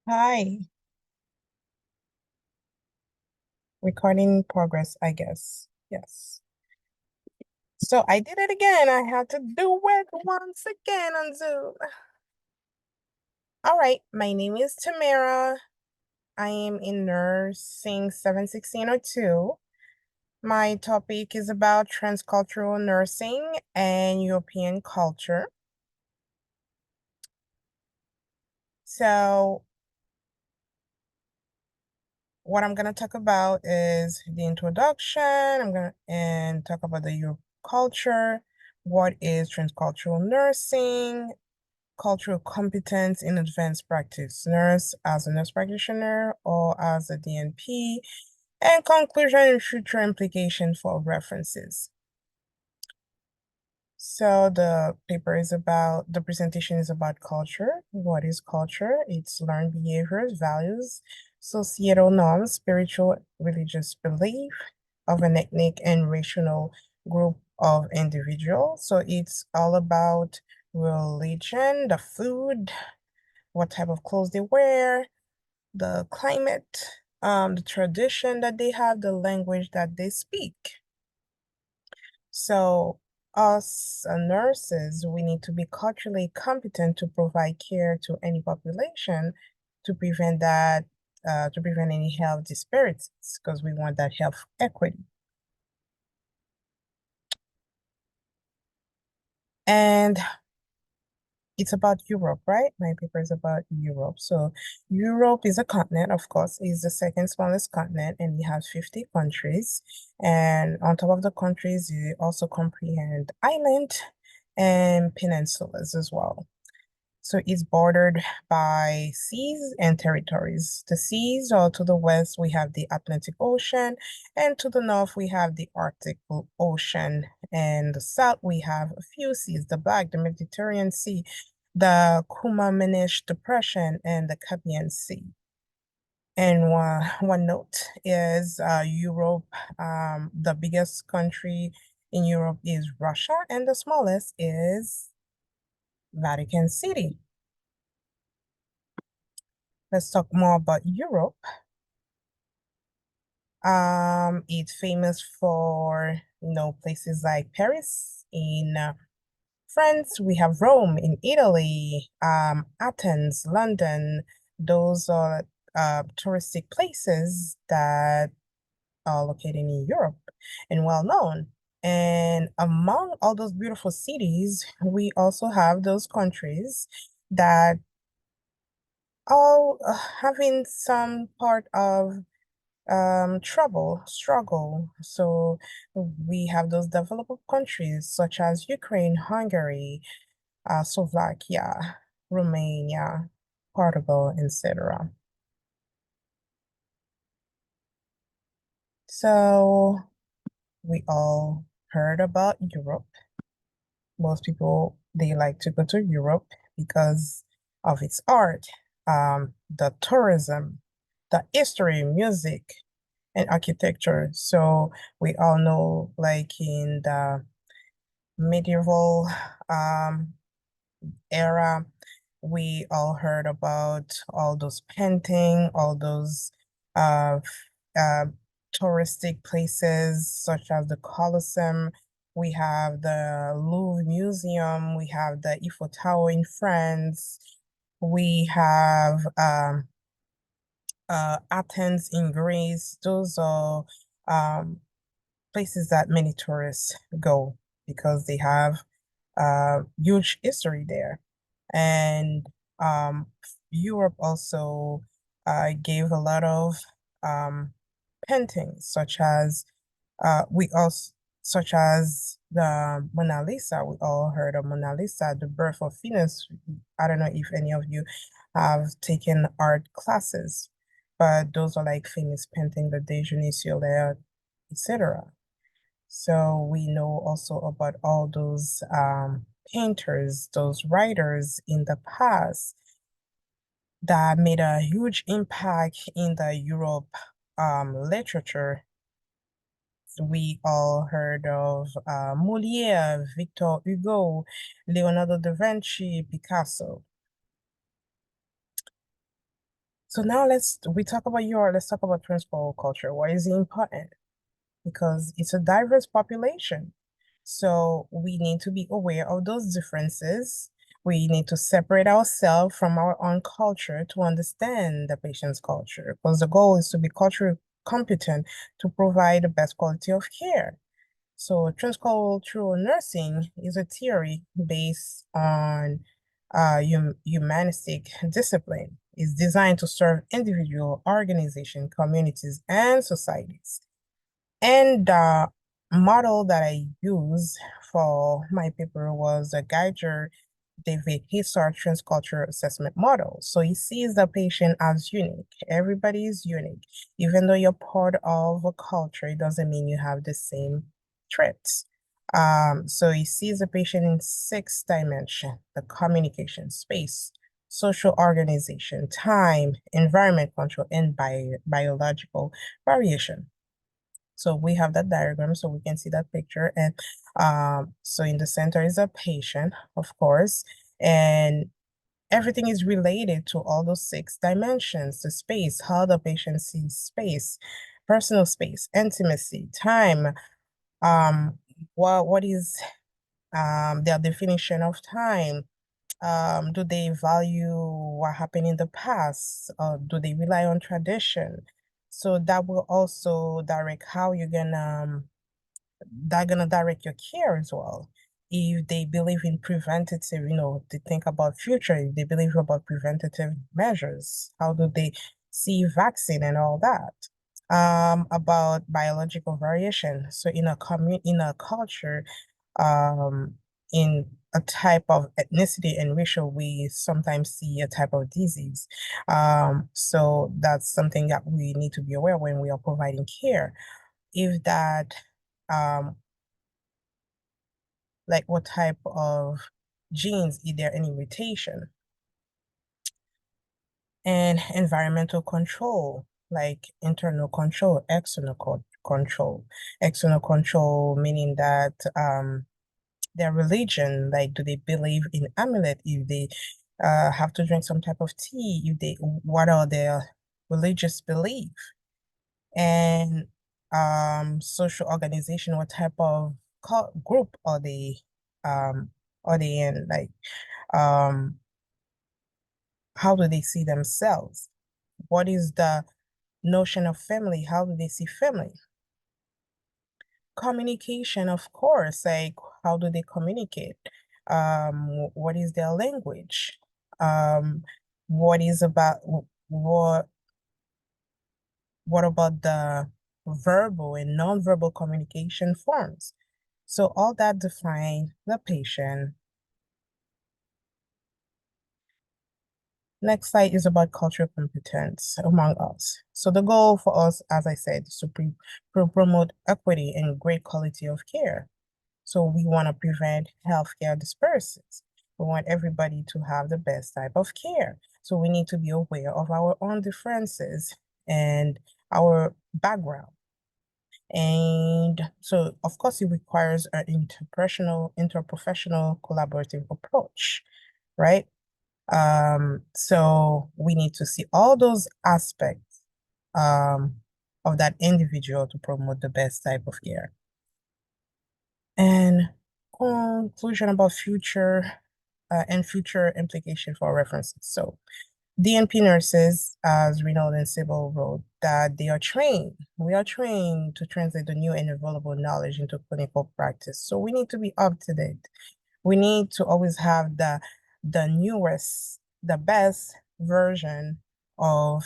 Hi, recording progress, I guess. Yes. So I did it again. I had to do it once again on Zoom. All right, my name is Tamara. I am in nursing 71602. My topic is about transcultural nursing and European culture. So what I'm gonna talk about is the introduction. I'm gonna and talk about the Europe culture, what is transcultural nursing, cultural competence in advanced practice nurse as a nurse practitioner or as a DNP, and conclusion and future implication for references. So the presentation is about culture. What is culture? It's learned behaviors, values, societal norms, spiritual, religious belief of an ethnic and racial group of individuals. So it's all about religion, the food, what type of clothes they wear, the climate, the tradition that they have, the language that they speak. So us nurses, we need to be culturally competent to provide care to any population to prevent to prevent any health disparities, because we want that health equity. And it's about Europe, right? My paper is about Europe. So Europe is a continent, of course, is the second smallest continent, and it has 50 countries. And on top of the countries, you also comprehend island and peninsulas as well. So it's bordered by seas and territories. The seas are to the west, we have the Atlantic Ocean, and to the north, we have the Arctic Ocean. And the south, we have a few seas, the Black, the Mediterranean Sea, the Kumaminish Depression, and the Caspian Sea. And one note is Europe, the biggest country in Europe is Russia, and the smallest is Vatican City. Let's talk more about Europe. It's famous for, places like Paris in France. We have Rome in Italy, Athens, London. Those are touristic places that are located in Europe and well known. And among all those beautiful cities, we also have those countries that all having some part of struggle. So we have those developed countries such as Ukraine, Hungary, Slovakia, Romania, Portugal, etc. So we all heard about Europe. Most people, they like to go to Europe because of its art, the tourism, the history, music, and architecture. So we all know, like in the medieval era, we all heard about all those painting, all those uh, uh, touristic places such as the Colosseum. We have the Louvre Museum. We have the Eiffel Tower in France. We have Athens in Greece. Those are um, places that many tourists go because they have huge history there. And Europe also gave a lot of um, paintings, we also such as the Mona Lisa. We all heard of Mona Lisa, the birth of Venus. I don't know if any of you have taken art classes, but those are like famous painting, the Déjeuner sur l'air, etc. So we know also about all those painters, those writers in the past that made a huge impact in the Europe literature. We all heard of Molière, Victor Hugo, Leonardo da Vinci, Picasso. So now let's talk about transcultural culture. Why is it important? Because it's a diverse population. So we need to be aware of those differences. We need to separate ourselves from our own culture to understand the patient's culture, because the goal is to be culturally competent to provide the best quality of care. So transcultural nursing is a theory based on humanistic discipline. It's designed to serve individual, organization, communities, and societies. And the model that I used for my paper was a Geiger David Hisar transcultural assessment model. So he sees the patient as unique. Everybody is unique. Even though you're part of a culture, it doesn't mean you have the same traits. So he sees the patient in 6 dimensions: the communication, space, social organization, time, environment control, and biological variation. So we have that diagram so we can see that picture. And so in the center is a patient, of course, and everything is related to all those 6 dimensions: the space, how the patient sees space, personal space, intimacy, time, um, what is their definition of time. Do they value what happened in the past? Or do they rely on tradition? So that will also direct how you're gonna direct your care as well. If they believe in preventative, they think about future, if they believe about preventative measures, how do they see vaccine and all that? About biological variation. So in a culture, um, in a type of ethnicity and racial, we sometimes see a type of disease. So that's something that we need to be aware when we are providing care. If that um like what type of genes, is there any mutation? And environmental control, like internal control, control. External control meaning that their religion, like do they believe in amulet, if they have to drink some type of tea, if they what are their religious belief? And social organization, what type of group um are they in, like um how do they see themselves? What is the notion of family? How do they see family? Communication, of course, like how do they communicate? What is their language? um what is about what what about the verbal and non-verbal communication forms? So all that define the patient. Next slide is about cultural competence among us. So the goal for us, as I said, is to promote equity and great quality of care. So we want to prevent healthcare disparities. We want everybody to have the best type of care. So we need to be aware of our own differences and our background. And so, of course, it requires an interprofessional, collaborative approach, right? So we need to see all those aspects um, of that individual to promote the best type of care. And conclusion about future and future implication for references. So DNP nurses, as Renaud and Sybil wrote, that we are trained to translate the new and available knowledge into clinical practice. So we need to be up to date. We need to always have the newest, the best version of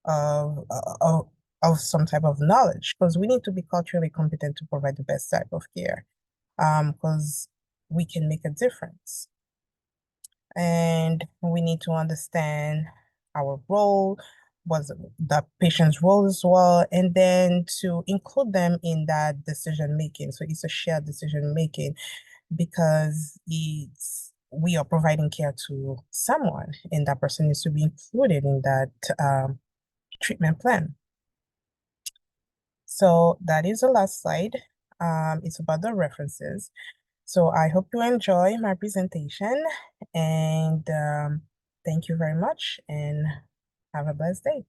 of of of some type of knowledge, because we need to be culturally competent to provide the best type of care. Because we can make a difference. And we need to understand our role, was the patient's role as well, and then to include them in that decision making. So it's a shared decision making, because we are providing care to someone, and that person needs to be included in that treatment plan. So that is the last slide. It's about the references. So I hope you enjoy my presentation, and thank you very much. And Have a blessed day.